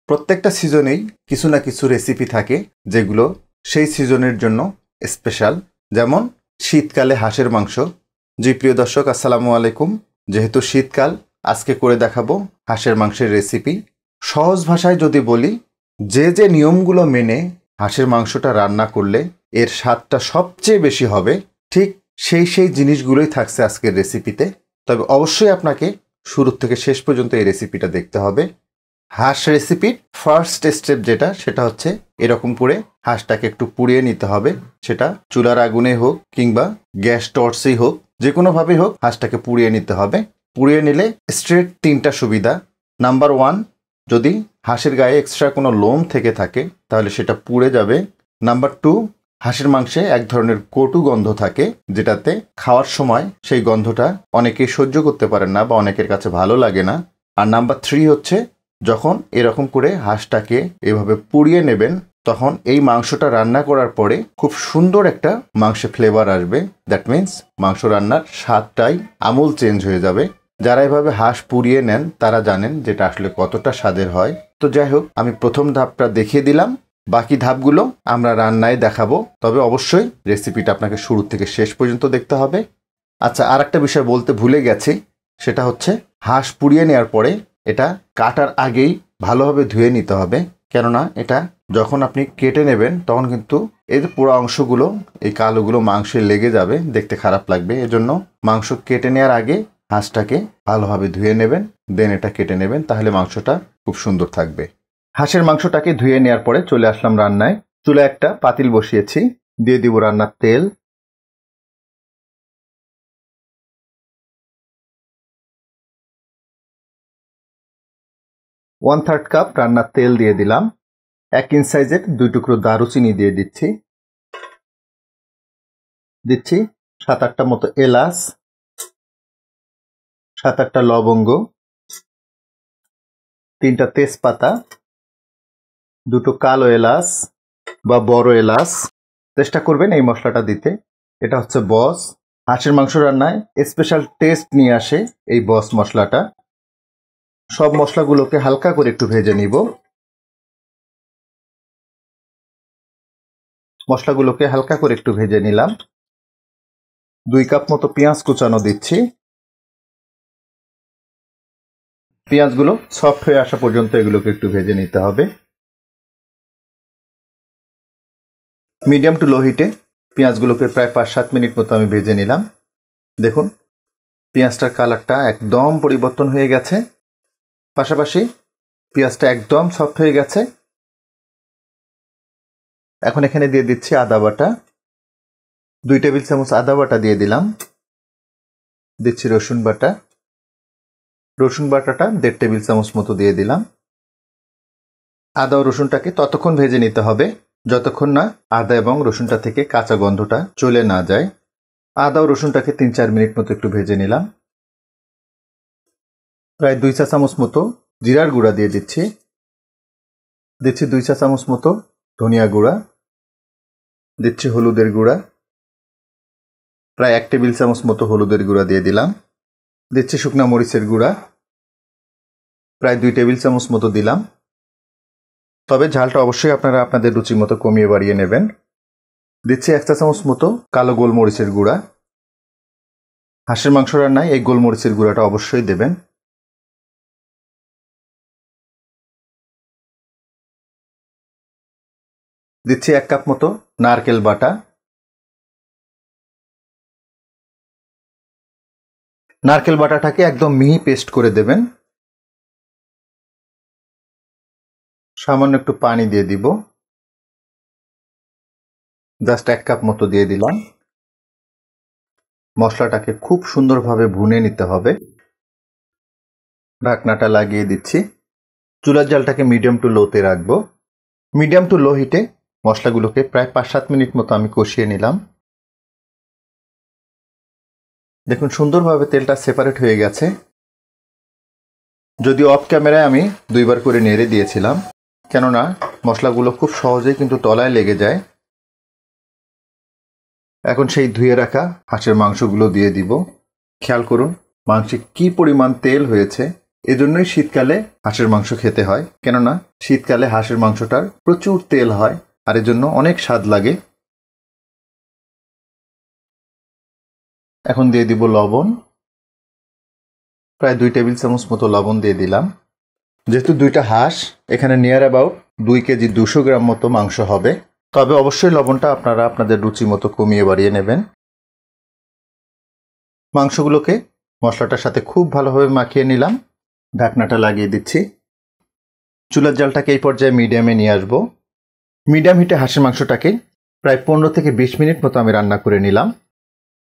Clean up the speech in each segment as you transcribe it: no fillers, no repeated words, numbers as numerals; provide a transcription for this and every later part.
প্রত্যেকটা সিজনেই কিছু না কিছু রেসিপি থাকে যেগুলো সেই সিজনের জন্য স্পেশাল। যেমন শীতকালে হাঁসের মাংস। জি প্রিয় দর্শক, আসসালামু আলাইকুম। যেহেতু শীতকাল, আজকে করে দেখাবো হাঁসের মাংসের রেসিপি। সহজ ভাষায় যদি বলি, যে যে নিয়মগুলো মেনে হাঁসের মাংসটা রান্না করলে এর স্বাদটা সবচেয়ে বেশি হবে, ঠিক সেই জিনিসগুলোই থাকছে আজকের রেসিপিতে। তবে অবশ্যই আপনাকে শুরু থেকে শেষ পর্যন্ত এই রেসিপিটা দেখতে হবে। হাঁস রেসিপির ফার্স্ট স্টেপ সেটা হচ্ছে এরকম করে হাঁসটাকে একটু পুড়িয়ে নিতে হবে। সেটা চুলার আগুনে হোক কিংবা গ্যাস টর্চেই হোক, যে কোনোভাবেই হোক হাঁসটাকে পুড়িয়ে নিতে হবে। পুড়িয়ে নিলে স্ট্রেট 3টা সুবিধা। নাম্বার 1, যদি হাঁসের গায়ে এক্সট্রা কোনো লোম থেকে থাকে তাহলে সেটা পুড়ে যাবে। নাম্বার 2, হাঁসের মাংসে এক ধরনের কটু গন্ধ থাকে, যেটাতে খাওয়ার সময় সেই গন্ধটা অনেকেই সহ্য করতে পারেন না বা অনেকের কাছে ভালো লাগে না। আর নাম্বার 3 হচ্ছে, যখন এরকম করে হাঁসটাকে এভাবে পুড়িয়ে নেবেন, তখন এই মাংসটা রান্না করার পরে খুব সুন্দর একটা মাংসে ফ্লেভার আসবে। দ্যাট মিন্স মাংস রান্নার স্বাদটাই আমূল চেঞ্জ হয়ে যাবে। যারা এভাবে হাঁস পুড়িয়ে নেন তারা জানেন যেটা আসলে কতটা স্বাদের হয়। তো যাই হোক, আমি প্রথম ধাপটা দেখিয়ে দিলাম, বাকি ধাপগুলো আমরা রান্নায় দেখাবো। তবে অবশ্যই রেসিপিটা আপনাকে শুরু থেকে শেষ পর্যন্ত দেখতে হবে। আচ্ছা, আর একটা বিষয় বলতে ভুলে গেছি, সেটা হচ্ছে হাঁস পুড়িয়ে নেওয়ার পরে এটা কাটার আগেই ভালোভাবে ধুয়ে নিতে হবে। কেননা এটা যখন আপনি কেটে নেবেন তখন কিন্তু এই যে পুরো অংশগুলো, এই কালোগুলো মাংসে লেগে যাবে, দেখতে খারাপ লাগবে। এজন্য মাংস কেটে নেওয়ার আগে হাঁসটাকে ভালোভাবে ধুয়ে নেবেন, দেন এটা কেটে নেবেন, তাহলে মাংসটা খুব সুন্দর থাকবে। হাঁসের মাংসটাকে ধুয়ে নেওয়ার পরে চলে আসলাম রান্নায়। চুলায় একটা পাতিল বসিয়েছি, দিয়ে দিব রান্নার তেল। ওয়ান থার্ড কাপ রান্নার তেল দিয়ে দিলাম। 1 ইঞ্চ সাইজের 2 টুকরো দারুচিনি দিয়ে দিচ্ছি। 7-8টা মতো এলাচ, 7-8টা লবঙ্গ, 3টা তেজপাতা, 2টো কালো এলাচ বা বড় এলাচ। চেষ্টা করবেন এই মশলাটা দিতে, এটা হচ্ছে বস। হাঁসের মাংস রান্নায় স্পেশাল টেস্ট নিয়ে আসে এই বস মশলাটা। সব মশলাগুলোকে হালকা করে একটু ভেজে নিব। মশলাগুলোকে হালকা করে একটু ভেজে নিলাম। 2 কাপ মতো পেঁয়াজ কুচানো দিচ্ছি। পেঁয়াজগুলো সফট হয়ে আসা পর্যন্ত এগুলোকে একটু ভেজে নিতে হবে। মিডিয়াম টু লো হিটে পেঁয়াজগুলোকে প্রায় 5-7 মিনিট মতো আমি ভেজে নিলাম। দেখুন, পেঁয়াজটার কালারটা একদম পরিবর্তন হয়ে গেছে, পাশাপাশি পেঁয়াজটা একদম সফট হয়ে গেছে। এখন এখানে দিয়ে দিচ্ছি আদা বাটা। 2 টেবিল চামচ আদা বাটা দিয়ে দিলাম। দিচ্ছি রসুন বাটা। রসুন বাটাটা 1.5 টেবিল চামচ মতো দিয়ে দিলাম। আদা ও রসুনটাকে ততক্ষণ ভেজে নিতে হবে যতক্ষণ না আদা এবং রসুনটা থেকে কাঁচা গন্ধটা চলে না যায়। আদা ও রসুনটাকে 3-4 মিনিট মতো একটু ভেজে নিলাম। প্রায় 2 চা চামচ মতো জিরার গুঁড়া দিয়ে দিচ্ছি। 2 চা চামচ মতো ধনিয়া গুঁড়া। দিচ্ছি হলুদের গুঁড়া। প্রায় 1 টেবিল চামচ মতো হলুদের গুঁড়া দিয়ে দিলাম। দিচ্ছি শুকনা মরিচের গুঁড়া। প্রায় 2 টেবিল চামচ মতো দিলাম। তবে ঝালটা অবশ্যই আপনারা আপনাদের রুচি মতো কমিয়ে বাড়িয়ে নেবেন। দিচ্ছি 1 চা চামচ মতো কালো গোলমরিচের গুঁড়া। হাঁসের মাংস রান্নায় এই গোলমরিচের গুঁড়াটা অবশ্যই দেবেন। দিচ্ছি 1 কাপ মতো নারকেল বাটা। নারকেল বাটাটাকে একদম মিহি পেস্ট করে দেবেন। সামান্য একটু পানি দিয়ে দিব, জাস্ট 1 কাপ মতো দিয়ে দিলাম। মশলাটাকে খুব সুন্দরভাবে ভুনে নিতে হবে। ঢাকনাটা লাগিয়ে দিচ্ছি। চুলার জালটাকে মিডিয়াম টু লোতে রাখবো। মিডিয়াম টু লো হিটে মশলাগুলোকে প্রায় 5-7 মিনিট মতো আমি কষিয়ে নিলাম। দেখুন, সুন্দরভাবে তেলটা সেপারেট হয়ে গেছে। যদি অফ ক্যামেরায় আমি 2 বার করে নেড়ে দিয়েছিলাম, কেননা মশলাগুলো খুব সহজেই কিন্তু তলায় লেগে যায়। এখন সেই ধুয়ে রাখা হাঁসের মাংসগুলো দিয়ে দিব। খেয়াল করুন মাংসে কি পরিমাণ তেল হয়েছে, এজন্যই শীতকালে হাঁসের মাংস খেতে হয়, কেননা শীতকালে হাঁসের মাংসটার প্রচুর তেল হয় আর এজন্য অনেক স্বাদ লাগে। এখন দিয়ে দিব লবণ, প্রায় 2 টেবিল চামচ মতো লবণ দিয়ে দিলাম। যেহেতু 2টা হাঁস, এখানে নিয়ার অ্যাবাউট 2 কেজি 200 গ্রাম মতো মাংস হবে, তবে অবশ্যই লবণটা আপনারা আপনাদের রুচি মতো কমিয়ে বাড়িয়ে নেবেন। মাংসগুলোকে মশলাটার সাথে খুব ভালোভাবে মাখিয়ে নিলাম। ঢাকনাটা লাগিয়ে দিচ্ছি। চুলার জালটাকে এই পর্যায়ে মিডিয়ামে নিয়ে আসব। মিডিয়াম হিটে হাঁসের মাংসটাকে প্রায় 15 থেকে 20 মিনিট মতো আমি রান্না করে নিলাম।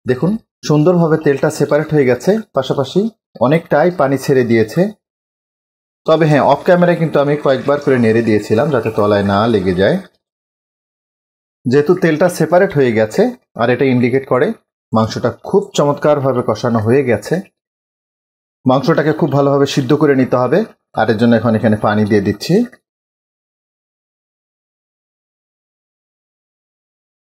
দেখুন সুন্দরভাবে তেলটা সেপারেট হয়ে গেছে, পাশাপাশি অনেকটাই পানি ছেড়ে দিয়েছে। তবে হ্যাঁ, অফ ক্যামেরায় কিন্তু আমি কয়েকবার করে নেড়ে দিয়েছিলাম যাতে তলায় না লেগে যায়। যেহেতু তেলটা সেপারেট হয়ে গেছে আর এটা ইন্ডিকেট করে মাংসটা খুব চমৎকারভাবে কষানো হয়ে গেছে। মাংসটাকে খুব ভালোভাবে সিদ্ধ করে নিতে হবে, আর এর জন্য এখন এখানে পানি দিয়ে দিচ্ছি।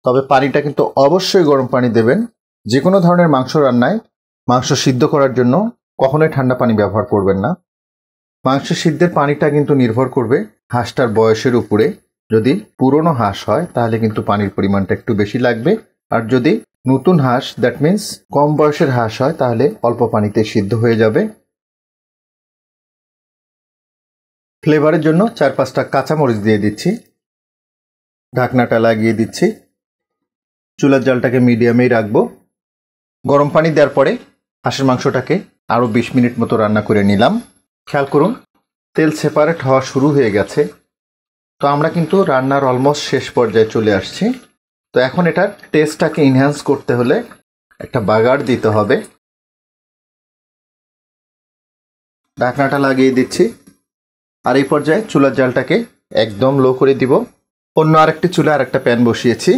তবে পানিটা কিন্তু অবশ্যই গরম পানি দেবেন। যে কোনো ধরনের মাংস রান্নায় মাংস সিদ্ধ করার জন্য কখনোই ঠান্ডা পানি ব্যবহার করবেন না। মাংস সিদ্ধের পানিটা কিন্তু নির্ভর করবে হাঁসটার বয়সের উপরে। যদি পুরনো হাঁস হয় তাহলে কিন্তু পানির পরিমাণটা একটু বেশি লাগবে, আর যদি নতুন হাঁস, দ্যাট মিন্স কম বয়সের হাঁস হয়, তাহলে অল্প পানিতে সিদ্ধ হয়ে যাবে। ফ্লেভারের জন্য 4-5টা কাঁচামরিচ দিয়ে দিচ্ছি। ঢাকনাটা লাগিয়ে দিচ্ছি। চুলার জালটাকে মিডিয়ামেই রাখবো। গরম পানি দেওয়ার পরে হাঁসের মাংসটাকে আরও 20 মিনিট মতো রান্না করে নিলাম। খেয়াল করুন তেল সেপারেট হওয়া শুরু হয়ে গেছে। তো আমরা কিন্তু রান্নার অলমোস্ট শেষ পর্যায়ে চলে আসছি। তো এখন এটার টেস্টটাকে ইনহ্যান্স করতে হলে একটা বাগার দিতে হবে। ঢাকনাটা লাগিয়ে দিচ্ছি। আর এই পর্যায়ে চুলার জালটাকে একদম লো করে দিব। অন্য আরেকটি চুলা আরেকটা প্যান বসিয়েছি।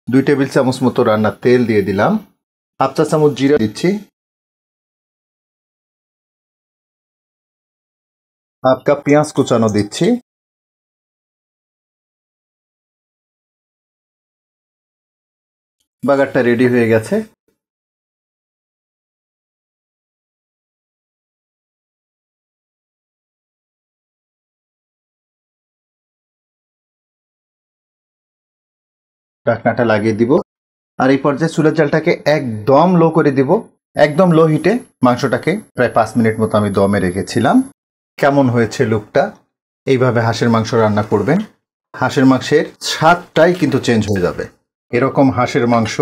2 টেবিল চামচ মতো রান্নার তেল দিয়ে দিলাম। 1/2 চা চামচ জিরা দিচ্ছি। 1/2 কাপ পেঁয়াজ কুচানো দিচ্ছি। বাগারটা রেডি হয়ে গেছে। ঢাকনাটা লাগিয়ে দিব। আর এই পর্যায়ে চুলার জালটাকে একদম লো করে দিব। একদম লো হিটে মাংসটাকে প্রায় 5 মিনিট মতো আমি দমে রেখেছিলাম। কেমন হয়েছে লুকটা? এইভাবে হাঁসের মাংস রান্না করবেন, হাঁসের মাংসের স্বাদটাই কিন্তু চেঞ্জ হয়ে যাবে। এরকম হাঁসের মাংস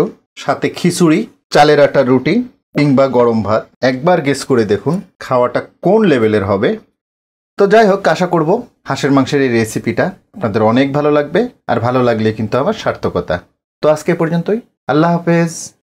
সাথে খিচুড়ি, চালের আটার রুটি কিংবা গরম ভাত, একবার গেস করে দেখুন খাওয়াটা কোন লেভেলের হবে। তো যাই হোক, আশা করব হাঁসের মাংসের এই রেসিপিটা আপনাদের অনেক ভালো লাগবে, আর ভালো লাগলে কিন্তু আমার সার্থকতা। তো আজকে পর্যন্তই। আল্লাহ হাফেজ।